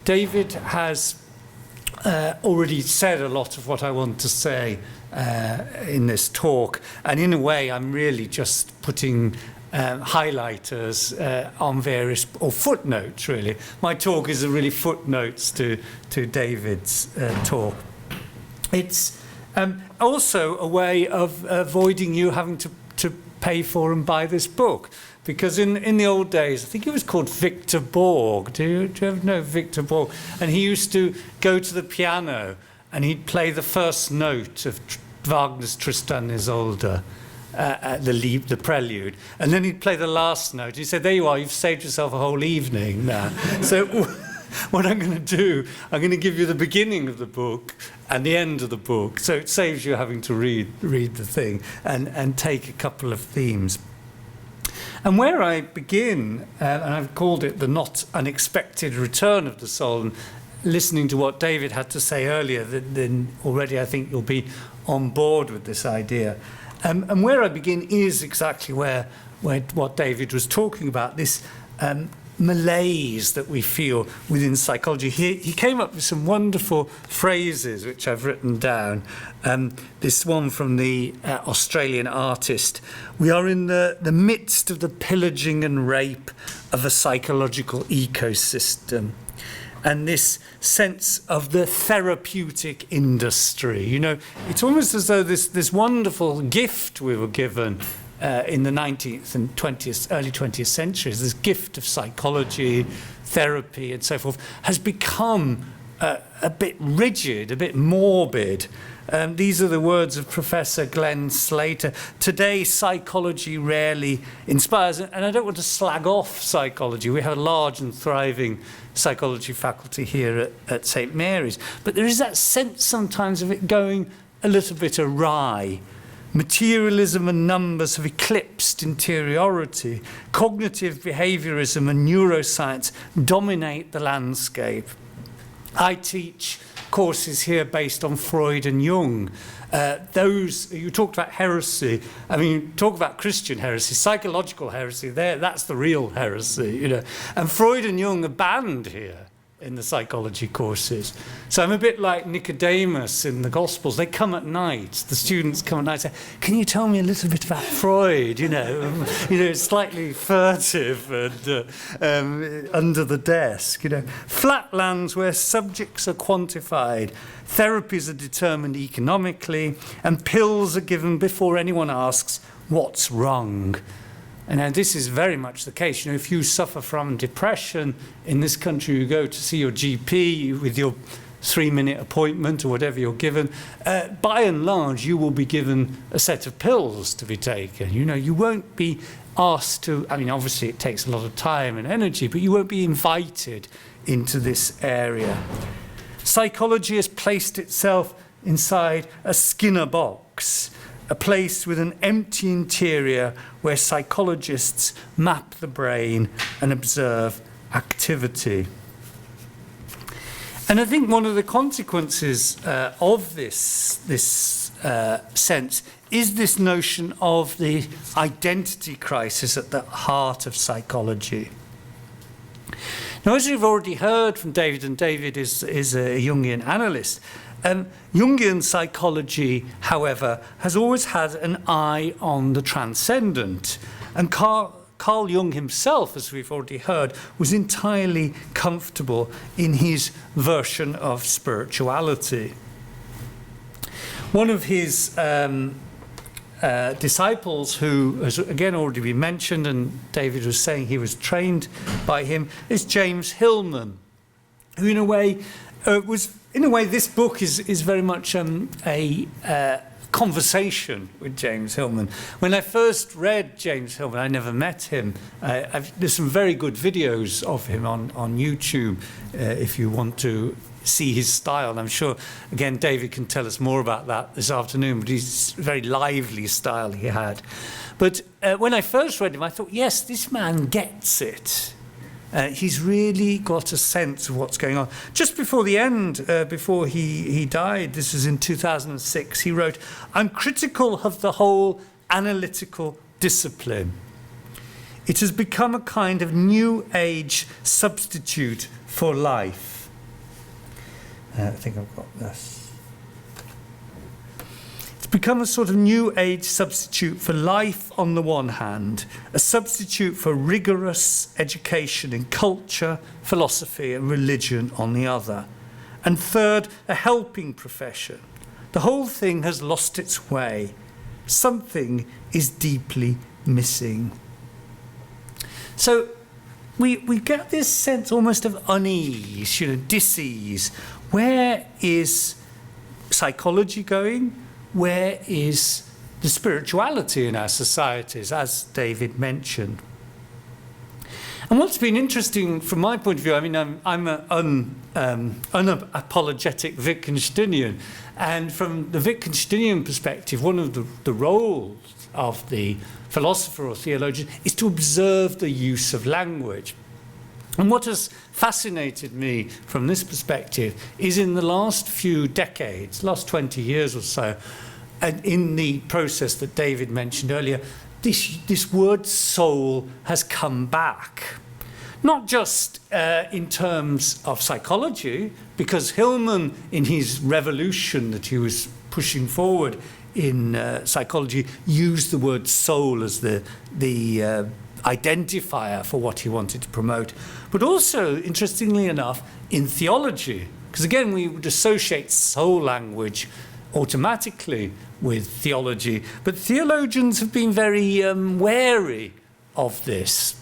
David has already said a lot of what I want to say in this talk, and in a way I'm really just putting highlighters on various, or footnotes really. My talk is really footnotes to David's talk. It's also a way of avoiding you having to pay for and buy this book. Because in the old days, I think he was called Victor Borg. Do you ever know Victor Borg? And he used to go to the piano and he'd play the first note of Wagner's Tristan and Isolde, the prelude. And then he'd play the last note. He said, there you are, you've saved yourself a whole evening now. So what I'm going to do, I'm going to give you the beginning of the book and the end of the book. So it saves you having to read the thing and take a couple of themes. And where I begin, and I've called it the not unexpected return of the soul, and listening to what David had to say earlier, then already I think you'll be on board with this idea. And where I begin is exactly where what David was talking about, this malaise that we feel within psychology. He came up with some wonderful phrases which I've written down. This one from the Australian artist: we are in the midst of the pillaging and rape of a psychological ecosystem. And this sense of the therapeutic industry. You know, it's almost as though this wonderful gift we were given in the 19th and early 20th centuries, this gift of psychology, therapy and so forth, has become a bit rigid, a bit morbid. These are the words of Professor Glenn Slater. Today, psychology rarely inspires, and I don't want to slag off psychology. We have a large and thriving psychology faculty here at St. Mary's, but there is that sense sometimes of it going a little bit awry. Materialism and numbers have eclipsed interiority. Cognitive behaviorism and neuroscience dominate the landscape. I teach courses here based on Freud and Jung. You talked about heresy. I mean, you talk about Christian heresy, psychological heresy. That's the real heresy, you know. And Freud and Jung are banned here in the psychology courses. So I'm a bit like Nicodemus in the Gospels. They come at night. The students come at night and say, can you tell me a little bit about Freud? You know, slightly furtive and under the desk. You know, flatlands where subjects are quantified, therapies are determined economically, and pills are given before anyone asks what's wrong. And this is very much the case. You know, if you suffer from depression in this country, you go to see your GP with your 3-minute appointment or whatever you're given. By and large, you will be given a set of pills to be taken. You know, you won't be asked to. I mean, obviously, it takes a lot of time and energy, but you won't be invited into this area. Psychology has placed itself inside a Skinner box, a place with an empty interior where psychologists map the brain and observe activity. And I think one of the consequences of this sense is this notion of the identity crisis at the heart of psychology. Now, as we've already heard from David, and David is a Jungian analyst, Jungian psychology, however, has always had an eye on the transcendent. And Carl Jung himself, as we've already heard, was entirely comfortable in his version of spirituality. One of his disciples, who has again already been mentioned, and David was saying he was trained by him, is James Hillman, who in a way this book is very much a conversation with James Hillman. When I first read James Hillman, I never met him. There's some very good videos of him on YouTube if you want to see his style. And I'm sure, again, David can tell us more about that this afternoon, but he's a very lively style he had. But when I first read him, I thought, yes, this man gets it. He's really got a sense of what's going on. Just before the end, before he died, this was in 2006, he wrote, "I'm critical of the whole analytical discipline. It has become a kind of new age substitute for life. I think I've got this. It's become a sort of new age substitute for life on the one hand, a substitute for rigorous education in culture, philosophy and religion on the other. And third, a helping profession. The whole thing has lost its way. Something is deeply missing. So we get this sense almost of unease, dis-ease. Where is psychology going? Where is the spirituality in our societies, as David mentioned? And what's been interesting from my point of view, I mean, I'm an unapologetic Wittgensteinian, and from the Wittgensteinian perspective, one of the roles of the philosopher or theologian is to observe the use of language. And what has fascinated me from this perspective is in the last few decades, last 20 years or so, and in the process that David mentioned earlier, this word soul has come back. Not just in terms of psychology, because Hillman, in his revolution that he was pushing forward in psychology, used the word soul as the identifier for what he wanted to promote. But also, interestingly enough, in theology, because again, we would associate soul language automatically with theology, but theologians have been very wary of this.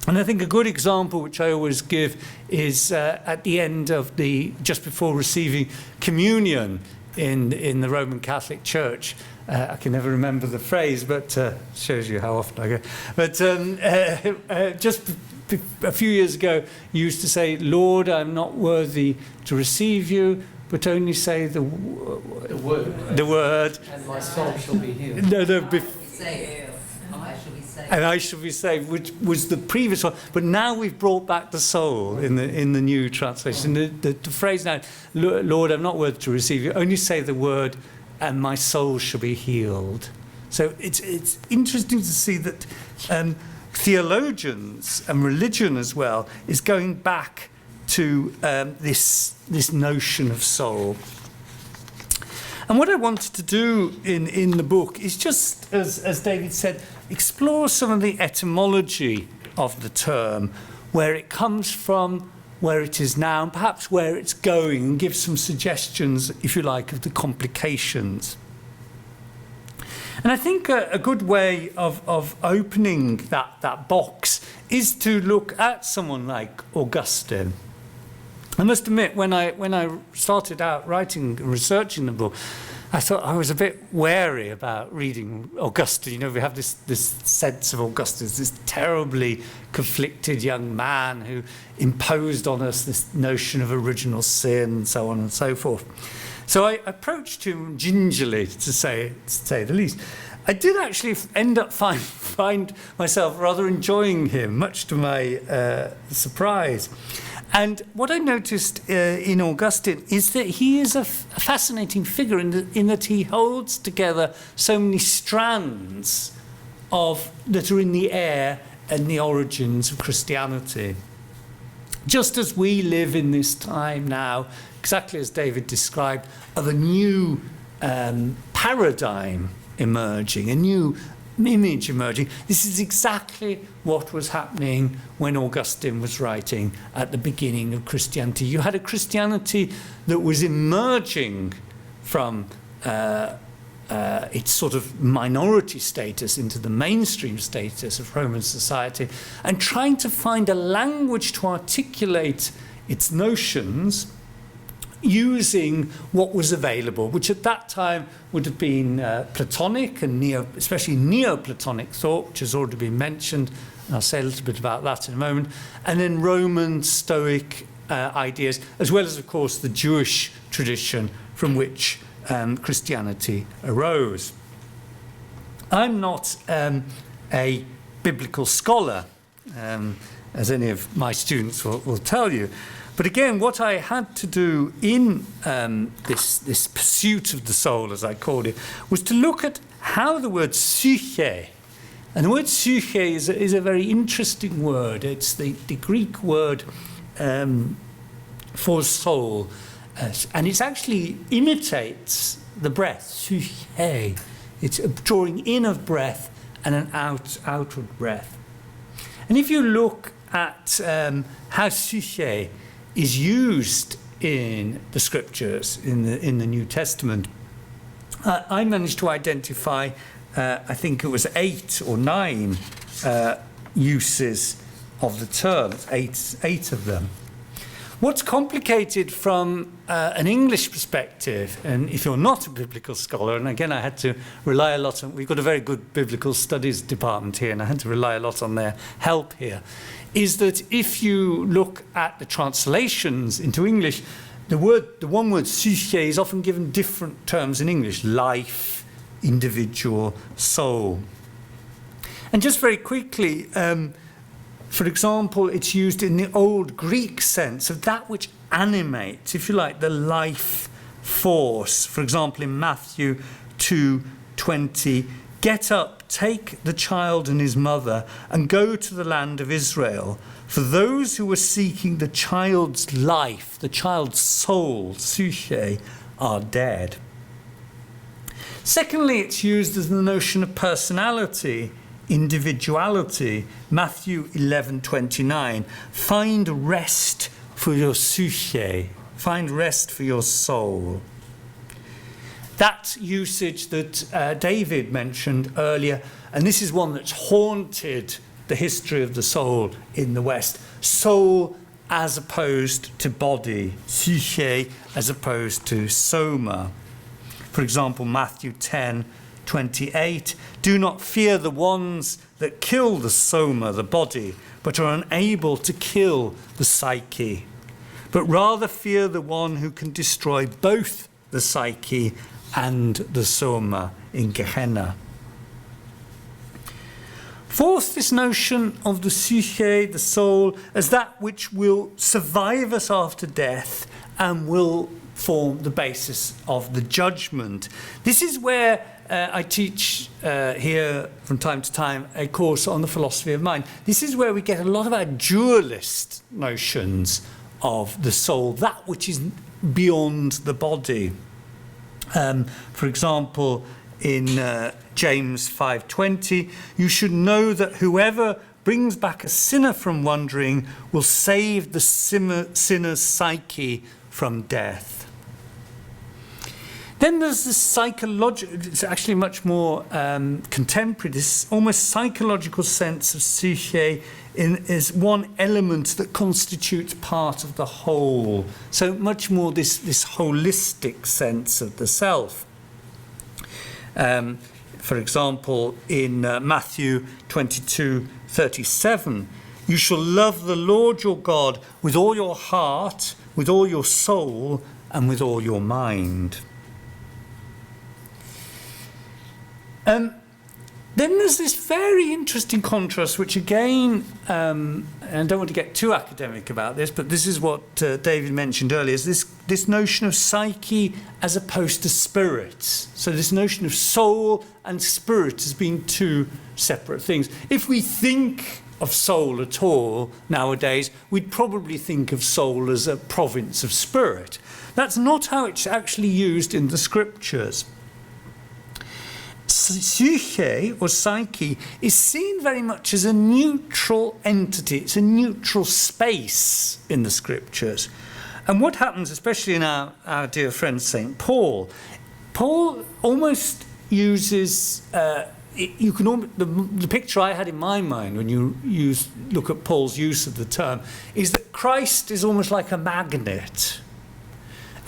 And I think a good example, which I always give, is at the end of just before receiving communion in the Roman Catholic Church. I can never remember the phrase, but shows you how often I go. But just a few years ago, you used to say, "Lord, I'm not worthy to receive you, but only say the word. The word. And my soul shall be healed." No, And I shall be saved, which was the previous one. But now we've brought back the soul in the new translation. The phrase now, "Lord, I'm not worthy to receive you, only say the word, and my soul shall be healed." So it's interesting to see that theologians and religion as well is going back to this notion of soul. And what I wanted to do in the book is just, as David said, explore some of the etymology of the term, where it comes from, where it is now, and perhaps where it's going, and give some suggestions, if you like, of the complications. And I think a good way of opening that box is to look at someone like Augustine. I must admit, when I started out writing and researching the book, I thought I was a bit wary about reading Augustine. We have this sense of Augustine as this terribly conflicted young man who imposed on us this notion of original sin, and so on and so forth. So I approached him gingerly, to say the least. I did actually end up find myself rather enjoying him, much to my surprise. And what I noticed in Augustine is that he is a fascinating figure in that he holds together so many strands that are in the air and the origins of Christianity. Just as we live in this time now, exactly as David described, of a new paradigm emerging, a new image emerging. This is exactly what was happening when Augustine was writing at the beginning of Christianity. You had a Christianity that was emerging from its sort of minority status into the mainstream status of Roman society, and trying to find a language to articulate its notions using what was available, which at that time would have been Platonic and especially Neoplatonic thought, which has already been mentioned, and I'll say a little bit about that in a moment, and then Roman Stoic ideas, as well as, of course, the Jewish tradition from which Christianity arose. I'm not a biblical scholar, as any of my students will tell you. But again, what I had to do in this pursuit of the soul, as I called it, was to look at how the word psyche, and the word psyche is a very interesting word. It's the Greek word for soul, And it actually imitates the breath, psyche. It's a drawing in of breath and an outward breath. And if you look at how psyche is used in the scriptures, in the New Testament, I managed to identify, I think it was 8 or 9 uses of the term, eight of them. What's complicated from an English perspective, and if you're not a biblical scholar, and again I had to rely a lot on, we've got a very good biblical studies department here, and I had to rely a lot on their help here, is that if you look at the translations into English, the one word psyche is often given different terms in English: life, individual, soul. And just very quickly, for example, it's used in the old Greek sense of that which animates, if you like, the life force. For example, in Matthew 2:20, "Get up, take the child and his mother, and go to the land of Israel. For those who were seeking the child's life, the child's soul, psyche, are dead." Secondly, it's used as the notion of personality, individuality. Matthew 11:29, "Find rest for your psyche, find rest for your soul." That usage that David mentioned earlier, and this is one that's haunted the history of the soul in the West. Soul as opposed to body, psyche as opposed to soma. For example, Matthew 10:28, "Do not fear the ones that kill the soma, the body, but are unable to kill the psyche. But rather fear the one who can destroy both the psyche and the soma in Gehenna." Fourth, this notion of the psyche, the soul, as that which will survive us after death and will form the basis of the judgment. This is where I teach here from time to time a course on the philosophy of mind. This is where we get a lot of our dualist notions of the soul, that which is beyond the body. For example, in James 5:20, "You should know that whoever brings back a sinner from wandering will save the sinner's psyche from death." Then there's this psychological, it's actually much more contemporary, this almost psychological sense of psyche is one element that constitutes part of the whole. So much more this holistic sense of the self. For example, in Matthew 22:37, "You shall love the Lord your God with all your heart, with all your soul, and with all your mind." Then there's this very interesting contrast, which again, and I don't want to get too academic about this, but this is what David mentioned earlier, is this notion of psyche as opposed to spirit. So this notion of soul and spirit as being two separate things. If we think of soul at all nowadays, we'd probably think of soul as a province of spirit. That's not how it's actually used in the scriptures. Psyche or psyche is seen very much as a neutral entity. It's a neutral space in the scriptures. And what happens, especially in our dear friend St. Paul almost uses, the picture I had in my mind when you look at Paul's use of the term is that Christ is almost like a magnet.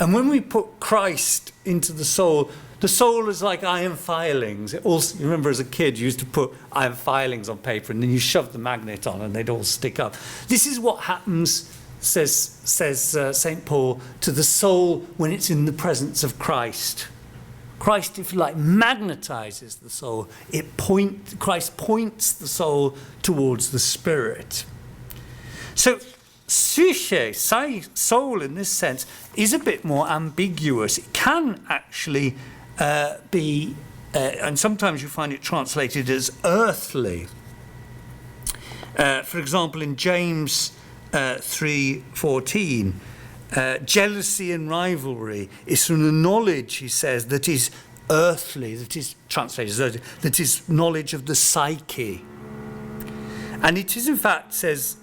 And when we put Christ into the soul is like iron filings. It also, you remember as a kid, you used to put iron filings on paper and then you shoved the magnet on and they'd all stick up. This is what happens, says St. Paul, to the soul when it's in the presence of Christ. Christ, if you like, magnetizes the soul. Christ points the soul towards the spirit. So psyche, soul in this sense, is a bit more ambiguous. It can actually be, and sometimes you find it translated as earthly. For example, in James 3:14, Jealousy and rivalry is from the knowledge, he says, that is earthly, that is translated, that is knowledge of the psyche. And it is, in fact, says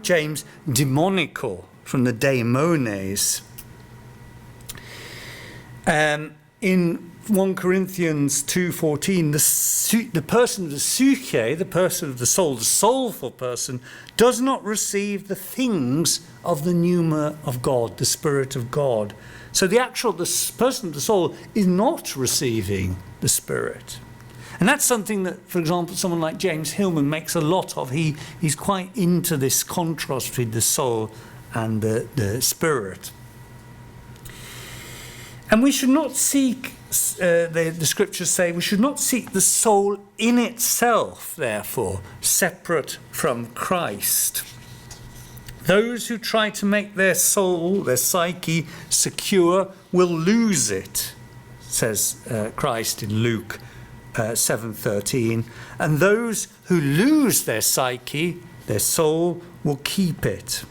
James, demonical, from the daimones. In 1 Corinthians 2:14, the person of the psyche, the person of the soulful person, does not receive the things of the pneuma of God, the Spirit of God. So the person of the soul is not receiving the Spirit. And that's something that, for example, someone like James Hillman makes a lot of. He's quite into this contrast between the soul and the Spirit. And we should not seek, the scriptures say, we should not seek the soul in itself, therefore, separate from Christ. Those who try to make their soul, their psyche, secure will lose it, says Christ in Luke 7:13. And those who lose their psyche, their soul, will keep it.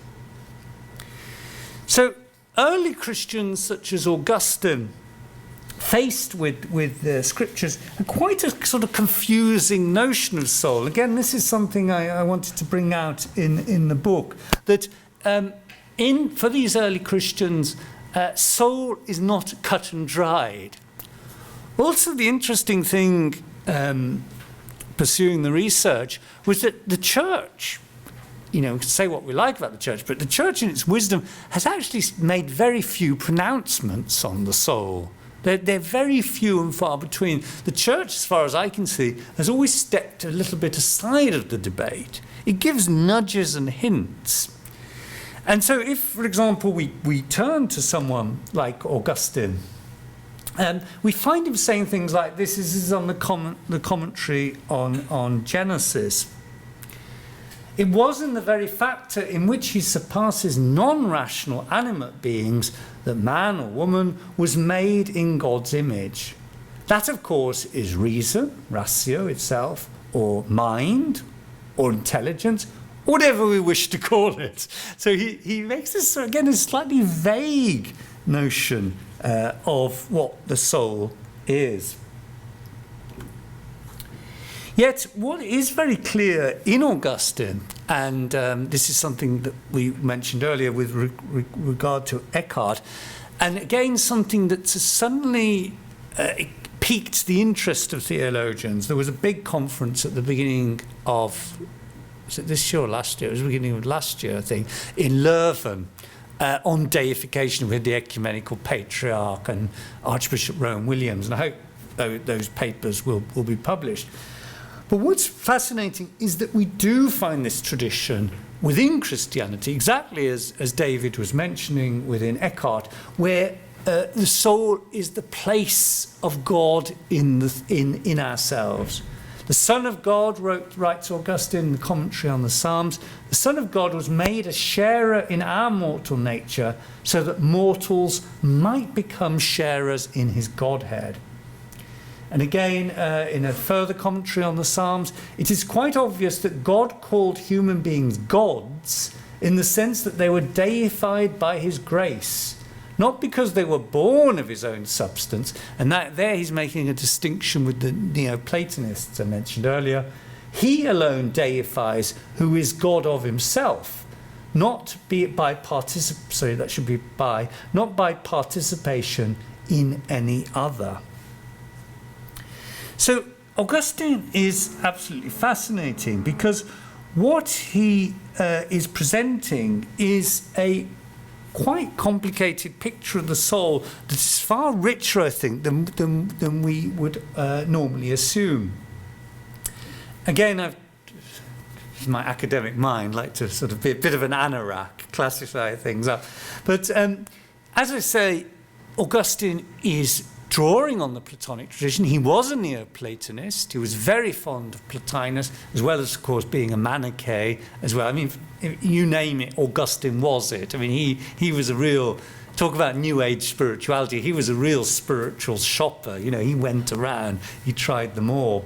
So early Christians such as Augustine, faced with the scriptures, had quite a sort of confusing notion of soul. Again, this is something I wanted to bring out in the book, that for these early Christians, soul is not cut and dried. Also, the interesting thing pursuing the research was that the church, we can say what we like about the church, but the church in its wisdom has actually made very few pronouncements on the soul. They're very few and far between. The church, as far as I can see, has always stepped a little bit aside of the debate. It gives nudges and hints. And so if, for example, we turn to someone like Augustine, we find him saying things like this. This is on the commentary on Genesis. It was in the very factor in which he surpasses non-rational animate beings that man or woman was made in God's image. That, of course, is reason, ratio itself, or mind, or intelligence, whatever we wish to call it. So he makes this, again, a slightly vague notion of what the soul is. Yet what is very clear in Augustine, and this is something that we mentioned earlier with regard to Eckhart, and again something that suddenly piqued the interest of theologians. There was a big conference at the beginning of, was it this year or last year? It was the beginning of last year, I think, in Leuven, on deification with the ecumenical patriarch and Archbishop Rowan Williams, and I hope those papers will be published. But what's fascinating is that we do find this tradition within Christianity, exactly as David was mentioning within Eckhart, where the soul is the place of God in ourselves. The Son of God, writes Augustine in the commentary on the Psalms, the Son of God was made a sharer in our mortal nature so that mortals might become sharers in his Godhead. And again, in a further commentary on the Psalms, it is quite obvious that God called human beings gods in the sense that they were deified by his grace, not because they were born of his own substance. And there he's making a distinction with the Neoplatonists I mentioned earlier. He alone deifies who is God of himself, not by participation in any other. So Augustine is absolutely fascinating because what he is presenting is a quite complicated picture of the soul that is far richer, I think, than we would normally assume. Again, my academic mind like to sort of be a bit of an anorak, classify things up. But as I say, Augustine is drawing on the Platonic tradition. He was a Neoplatonist. He was very fond of Plotinus, as well as, of course, being a Manichae as well. I mean, you name it, Augustine was it. I mean, he was a real, talk about New Age spirituality, he was a real spiritual shopper. He went around, he tried them all.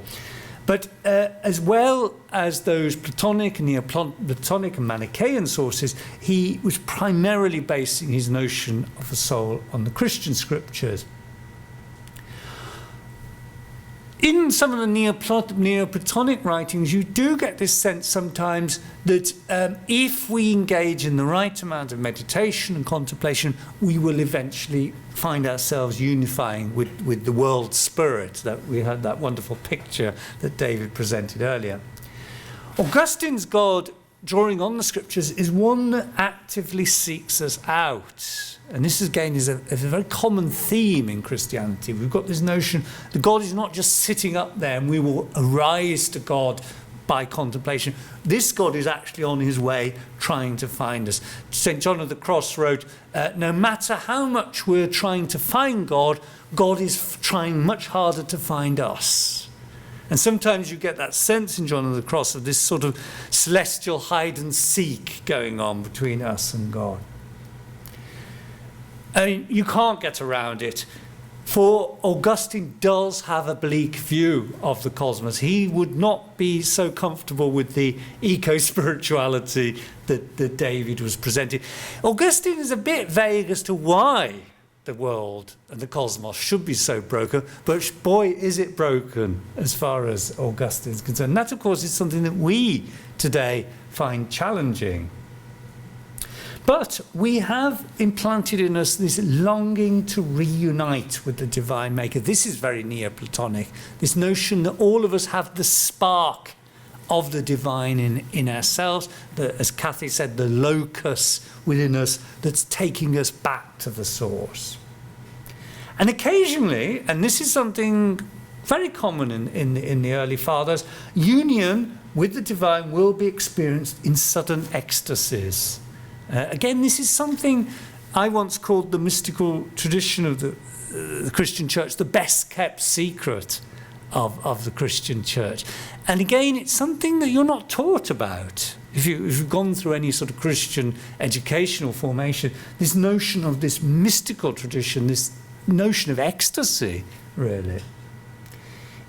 But as well as those Platonic and Neoplatonic and Manichaean sources, he was primarily basing his notion of the soul on the Christian scriptures. In some of the Neoplatonic writings, you do get this sense sometimes that if we engage in the right amount of meditation and contemplation, we will eventually find ourselves unifying with the world spirit. That we had that wonderful picture that David presented earlier. Augustine's God, drawing on the scriptures, is one that actively seeks us out. And this, again, is a very common theme in Christianity. We've got this notion that God is not just sitting up there and we will arise to God by contemplation. This God is actually on his way trying to find us. St. John of the Cross wrote, no matter how much we're trying to find God, God is trying much harder to find us. And sometimes you get that sense in John of the Cross of this sort of celestial hide and seek going on between us and God. I mean, you can't get around it. For Augustine does have a bleak view of the cosmos. He would not be so comfortable with the eco-spirituality that David was presenting. Augustine is a bit vague as to why the world and the cosmos should be so broken, but boy, is it broken as far as Augustine is concerned. And that, of course, is something that we today find challenging. But we have implanted in us this longing to reunite with the divine maker. This is very Neoplatonic, this notion that all of us have the spark of the divine in ourselves, as Kathy said, the locus within us that's taking us back to the source. And occasionally, and this is something very common in the early fathers, union with the divine will be experienced in sudden ecstasies. Again, this is something I once called the mystical tradition of the Christian church, the best kept secret of the Christian church. And again, it's something that you're not taught about. If you've gone through any sort of Christian educational formation, this notion of this mystical tradition, this notion of ecstasy, really.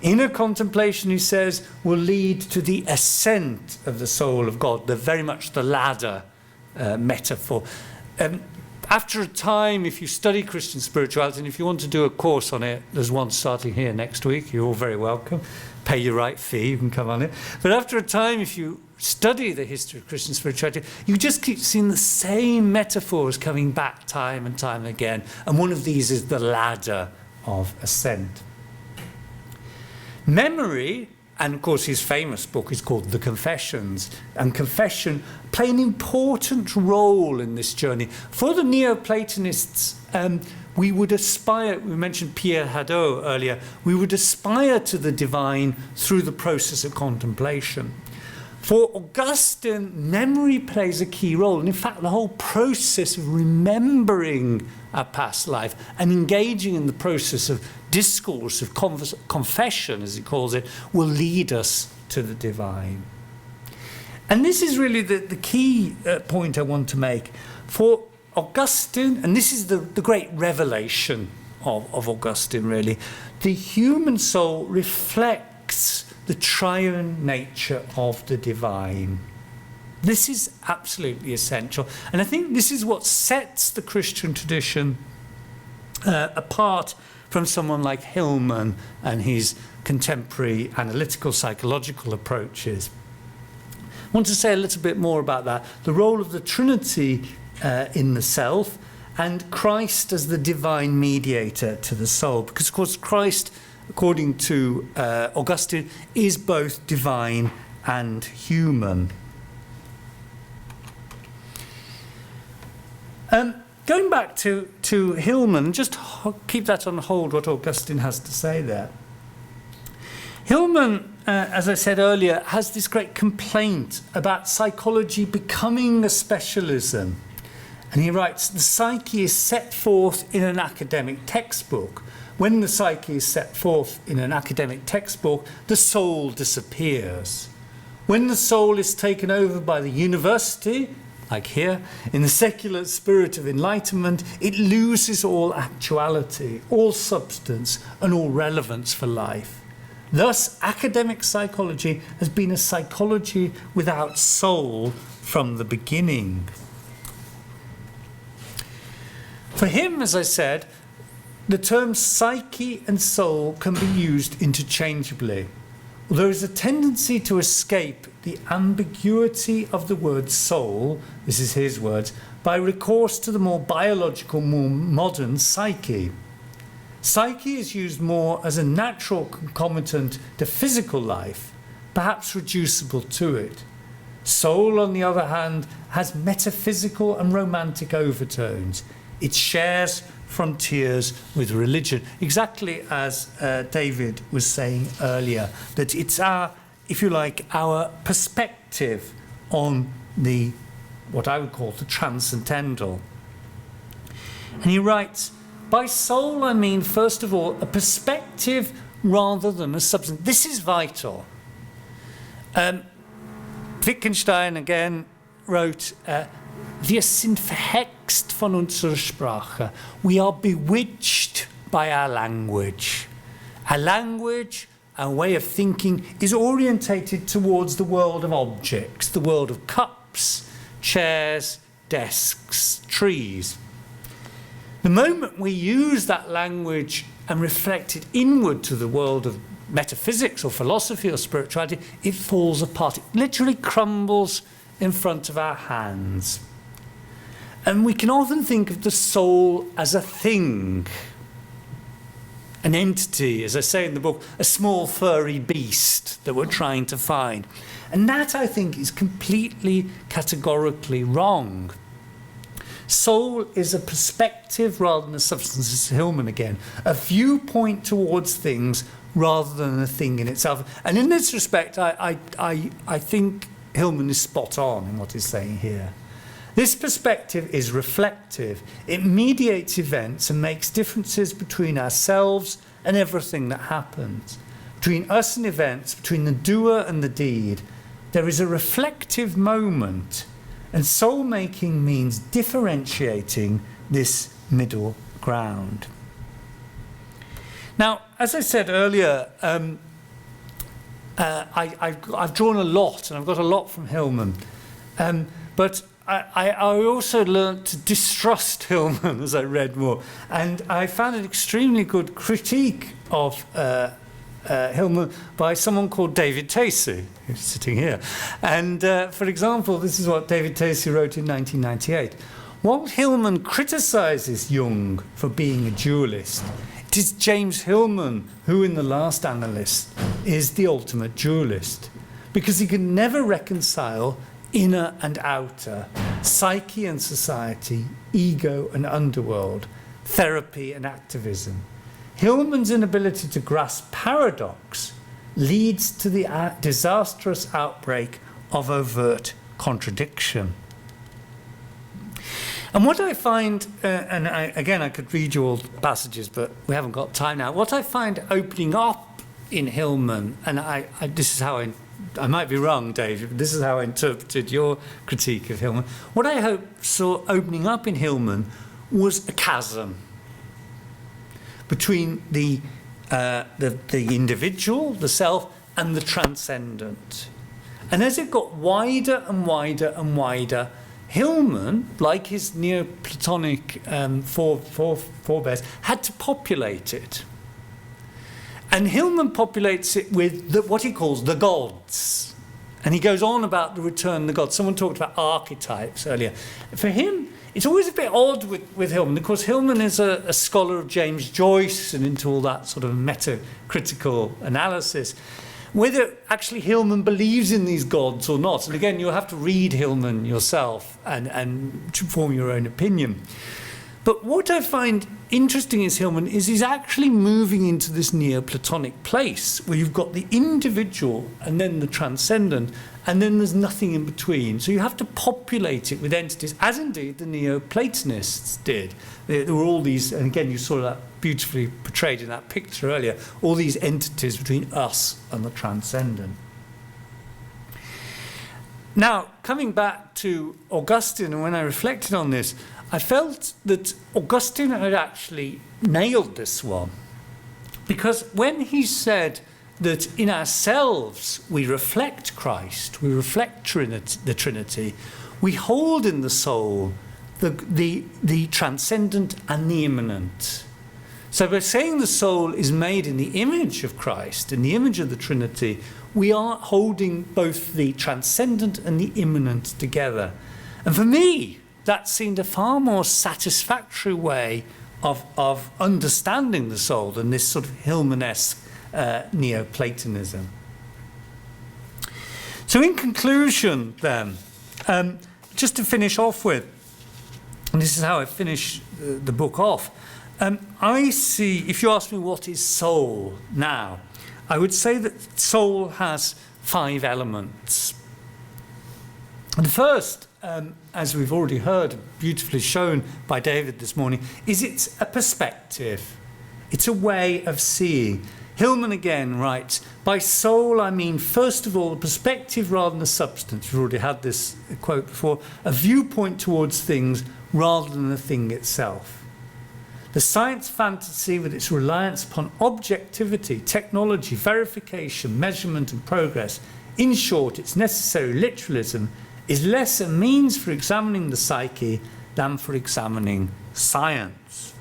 Inner contemplation, he says, will lead to the ascent of the soul of God, very much the ladder metaphor. After a time, if you study Christian spirituality, and if you want to do a course on it, there's one starting here next week. You're all very welcome. Pay your right fee, you can come on it. But after a time, if you study the history of Christian spirituality, you just keep seeing the same metaphors coming back time and time again. And one of these is the ladder of ascent. Memory, and of course his famous book is called The Confessions, and confession play an important role in this journey. For the Neoplatonists, we would aspire, we mentioned Pierre Hadot earlier, we would aspire to the divine through the process of contemplation. For Augustine, memory plays a key role, and in fact the whole process of remembering our past life and engaging in the process of discourse, of confession, as he calls it, will lead us to the divine. And this is really the key point I want to make. For Augustine, and this is the great revelation of Augustine really, the human soul reflects the triune nature of the divine. This is absolutely essential. And I think this is what sets the Christian tradition apart from someone like Hillman and his contemporary analytical psychological approaches. I want to say a little bit more about that. The role of the Trinity in the self, and Christ as the divine mediator to the soul. Because, of course, Christ, according to Augustine, is both divine and human. Going back to Hillman, just keep that on hold, what Augustine has to say there. Hillman, as I said earlier, has this great complaint about psychology becoming a specialism. And he writes, the psyche is set forth in an academic textbook. When the psyche is set forth in an academic textbook, the soul disappears. When the soul is taken over by the university, like here, in the secular spirit of enlightenment, it loses all actuality, all substance, and all relevance for life. Thus, academic psychology has been a psychology without soul from the beginning. For him, as I said, the terms psyche and soul can be used interchangeably. There is a tendency to escape the ambiguity of the word soul, this is his words, by recourse to the more biological, more modern psyche. Psyche is used more as a natural concomitant to physical life, perhaps reducible to it. Soul, on the other hand, has metaphysical and romantic overtones. It shares frontiers with religion, exactly as David was saying earlier, that it's our, if you like, our perspective on the, what I would call the transcendental. And he writes, by soul I mean, first of all, a perspective rather than a substance. This is vital. Wittgenstein again wrote, wir sind verhext von unserer Sprache. We are bewitched by our language. Our language, our way of thinking, is orientated towards the world of objects, the world of cups, chairs, desks, trees. The moment we use that language and reflect it inward to the world of metaphysics or philosophy or spirituality, it falls apart. It literally crumbles in front of our hands. And we can often think of the soul as a thing, an entity, as I say in the book, a small furry beast that we're trying to find. And that, I think, is completely categorically wrong. Soul is a perspective rather than a substance. This is Hillman again. A viewpoint towards things rather than a thing in itself. And in this respect, I think Hillman is spot on in what he's saying here. This perspective is reflective. It mediates events and makes differences between ourselves and everything that happens. Between us and events, between the doer and the deed, there is a reflective moment. And soul-making means differentiating this middle ground. Now, as I said earlier, I've drawn a lot, and I've got a lot from Hillman. But I also learned to distrust Hillman as I read more. And I found an extremely good critique of Hillman by someone called David Tacey, who's sitting here. And for example, this is what David Tacey wrote in 1998. While Hillman criticises Jung for being a dualist, it is James Hillman who, in The Last Analyst, is the ultimate dualist, because he can never reconcile inner and outer, psyche and society, ego and underworld, therapy and activism. Hillman's inability to grasp paradox leads to the disastrous outbreak of overt contradiction. And what I find, I could read you all the passages, but we haven't got time now. What I find opening up in Hillman, and this is how I might be wrong, Dave, but this is how I interpreted your critique of Hillman. What I saw opening up in Hillman was a chasm between the individual, the self, and the transcendent. And as it got wider and wider and wider, Hillman, like his Neoplatonic forebears, had to populate it. And Hillman populates it with what he calls the gods. And he goes on about the return of the gods. Someone talked about archetypes earlier. For him, it's always a bit odd with Hillman. Of course, Hillman is a scholar of James Joyce and into all that sort of metacritical analysis. Whether actually Hillman believes in these gods or not, and again, you'll have to read Hillman yourself and to form your own opinion. But what I find interesting is Hillman is he's actually moving into this Neoplatonic place where you've got the individual and then the transcendent, and then there's nothing in between. So you have to populate it with entities, as indeed the Neoplatonists did. There were all these, and again you saw that beautifully portrayed in that picture earlier, all these entities between us and the transcendent. Now, coming back to Augustine, and when I reflected on this, I felt that Augustine had actually nailed this one. Because when he said that in ourselves we reflect Christ, we reflect the Trinity, we hold in the soul the transcendent and the immanent. So by saying the soul is made in the image of Christ, in the image of the Trinity, we are holding both the transcendent and the immanent together. And for me, that seemed a far more satisfactory way of understanding the soul than this sort of Hillman-esque Neoplatonism. So in conclusion then, just to finish off with, and this is how I finish the book off, I see, if you ask me what is soul now, I would say that soul has 5 elements. And the first, as we've already heard, beautifully shown by David this morning, is it's a perspective. It's a way of seeing. Hillman again writes, by soul I mean first of all the perspective rather than the substance. We've already had this quote before. A viewpoint towards things rather than the thing itself. The science fantasy with its reliance upon objectivity, technology, verification, measurement and progress, in short its necessary literalism, is less a means for examining the psyche than for examining science.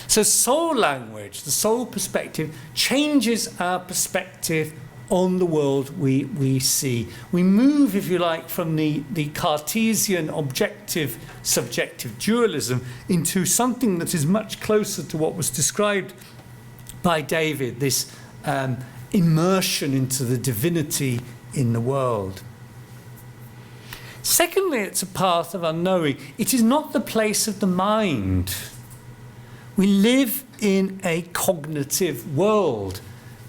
So soul language, the soul perspective, changes our perspective on the world we see. We move, if you like, from the Cartesian objective subjective dualism into something that is much closer to what was described by David, this immersion into the divinity in the world. Secondly, it's a path of unknowing. It is not the place of the mind. We live in a cognitive world.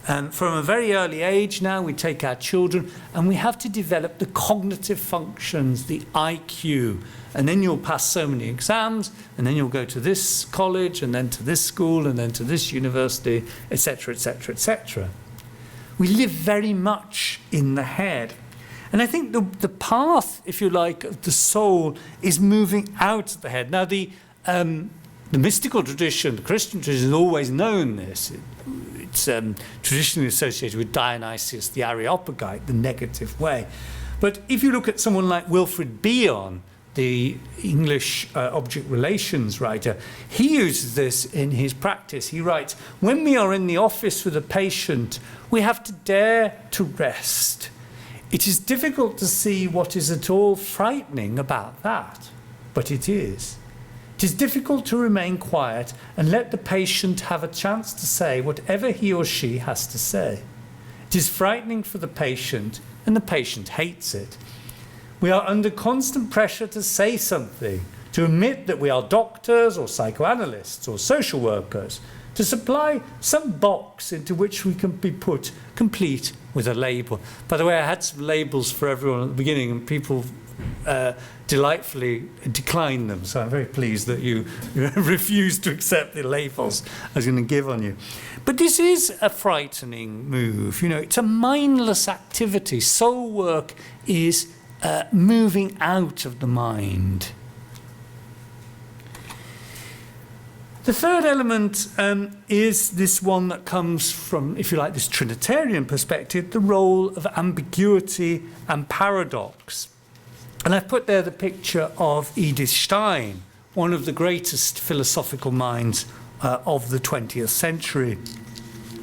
From a very early age now, we take our children and we have to develop the cognitive functions, the IQ. And then you'll pass so many exams, and then you'll go to this college, and then to this school, and then to this university, etc., etc., etc. We live very much in the head. And I think the path, if you like, of the soul is moving out of the head. Now, the mystical tradition, the Christian tradition, has always known this. It's traditionally associated with Dionysius the Areopagite, the negative way. But if you look at someone like Wilfred Bion, the English object relations writer, he uses this in his practice. He writes, when we are in the office with a patient, we have to dare to rest. It is difficult to see what is at all frightening about that, but it is. It is difficult to remain quiet and let the patient have a chance to say whatever he or she has to say. It is frightening for the patient, and the patient hates it. We are under constant pressure to say something, to admit that we are doctors or psychoanalysts or social workers, to supply some box into which we can be put complete with a label. By the way, I had some labels for everyone at the beginning, and people delightfully declined them, so I'm very pleased that you refused to accept the labels I was going to give on you. But this is a frightening move. You know, it's a mindless activity. Soul work is moving out of the mind. The third element is this one that comes from, if you like, this Trinitarian perspective, the role of ambiguity and paradox. And I've put there the picture of Edith Stein, one of the greatest philosophical minds of the 20th century.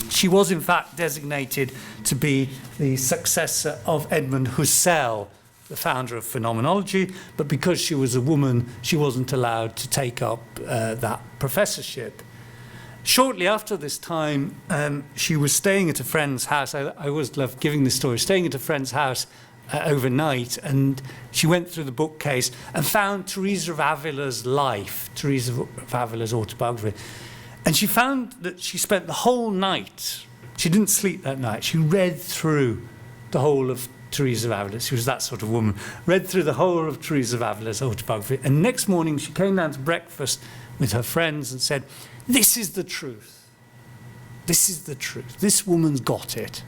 She was, in fact, designated to be the successor of Edmund Husserl, the founder of phenomenology, but because she was a woman, she wasn't allowed to take up that professorship. Shortly after this time, she was staying at a friend's house. I always love giving this story. Staying at a friend's house overnight, and she went through the bookcase and found Teresa of Avila's life, Teresa of Avila's autobiography. And she found that she spent the whole night, she didn't sleep that night, she read through the whole of Teresa of Avila. She was that sort of woman. Read through the whole of Teresa of Avila's autobiography. And next morning she came down to breakfast with her friends and said, "This is the truth. This is the truth. This woman's got it."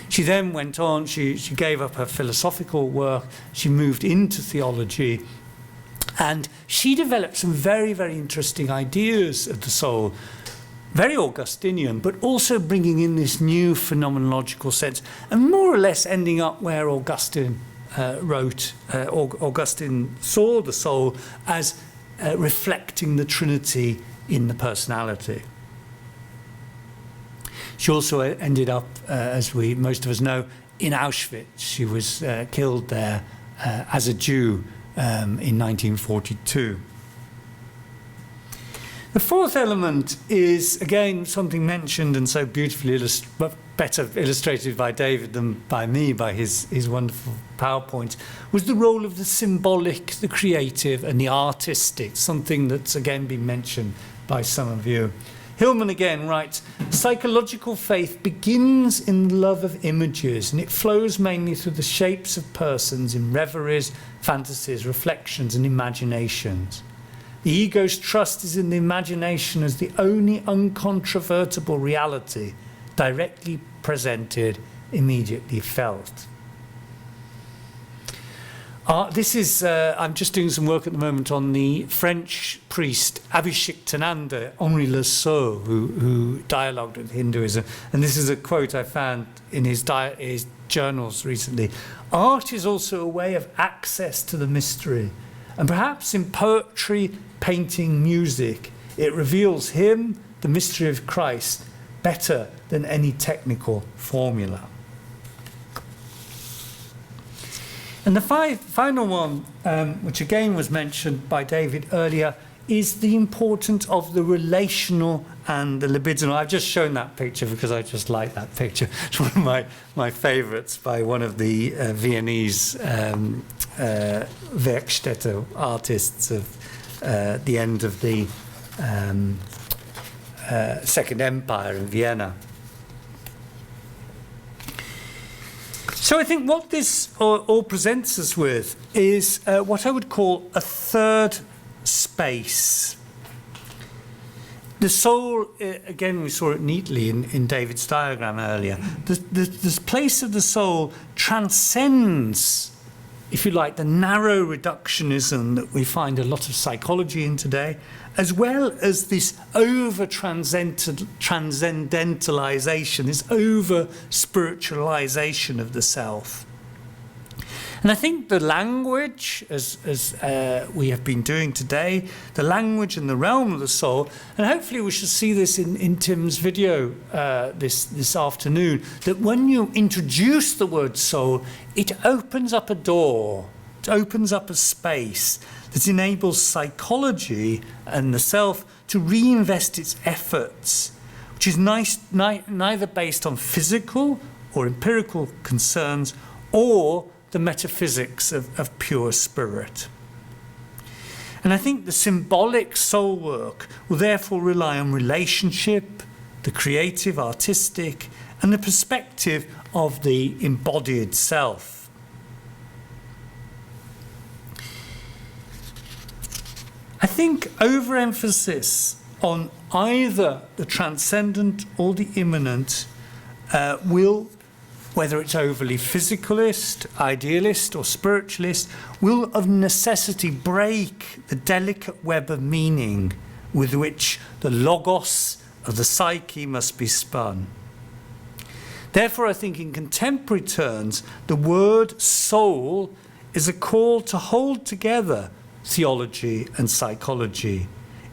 She then went on, she gave up her philosophical work, she moved into theology, and she developed some very, very interesting ideas of the soul. very Augustinian, but also bringing in this new phenomenological sense, and more or less ending up where Augustine Augustine saw the soul as reflecting the Trinity in the personality. She also ended up, as most of us know, in Auschwitz. She was killed there as a Jew in 1942. The fourth element is, again, something mentioned and so beautifully better illustrated by David than by me, by his wonderful PowerPoint, was the role of the symbolic, the creative, and the artistic, something that's again been mentioned by some of you. Hillman again writes, psychological faith begins in the love of images, and it flows mainly through the shapes of persons in reveries, fantasies, reflections, and imaginations. The ego's trust is in the imagination as the only uncontrovertible reality, directly presented, immediately felt. This is, I'm just doing some work at the moment on the French priest Abhishektananda, Henri Le Sceau, who dialogued with Hinduism. And this is a quote I found in his journals recently. Art is also a way of access to the mystery. And perhaps in poetry, painting, music, it reveals him, the mystery of Christ, better than any technical formula. And the final one, which again was mentioned by David earlier, is the importance of the relational and the libidinal. I've just shown that picture because I just like that picture. It's one of my favourites by one of the Viennese Werkstätte artists of the end of the Second Empire in Vienna. So I think what this all presents us with is what I would call a third space. The soul, again, we saw it neatly in David's diagram earlier. The place of the soul transcends, if you like, the narrow reductionism that we find a lot of psychology in today, as well as this over-transcendentalization, this over-spiritualization of the self. And I think the language, as we have been doing today, the language and the realm of the soul, and hopefully we shall see this in Tim's video this afternoon, that when you introduce the word soul, it opens up a door, it opens up a space that enables psychology and the self to reinvest its efforts, which is neither based on physical or empirical concerns or the metaphysics of pure spirit. And I think the symbolic soul work will therefore rely on relationship, the creative, artistic, and the perspective of the embodied self. I think overemphasis on either the transcendent or the immanent will, whether it's overly physicalist, idealist, or spiritualist, will of necessity break the delicate web of meaning with which the logos of the psyche must be spun. Therefore, I think in contemporary terms, the word soul is a call to hold together theology and psychology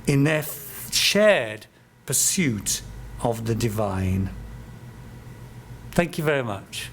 in their shared pursuit of the divine. Thank you very much.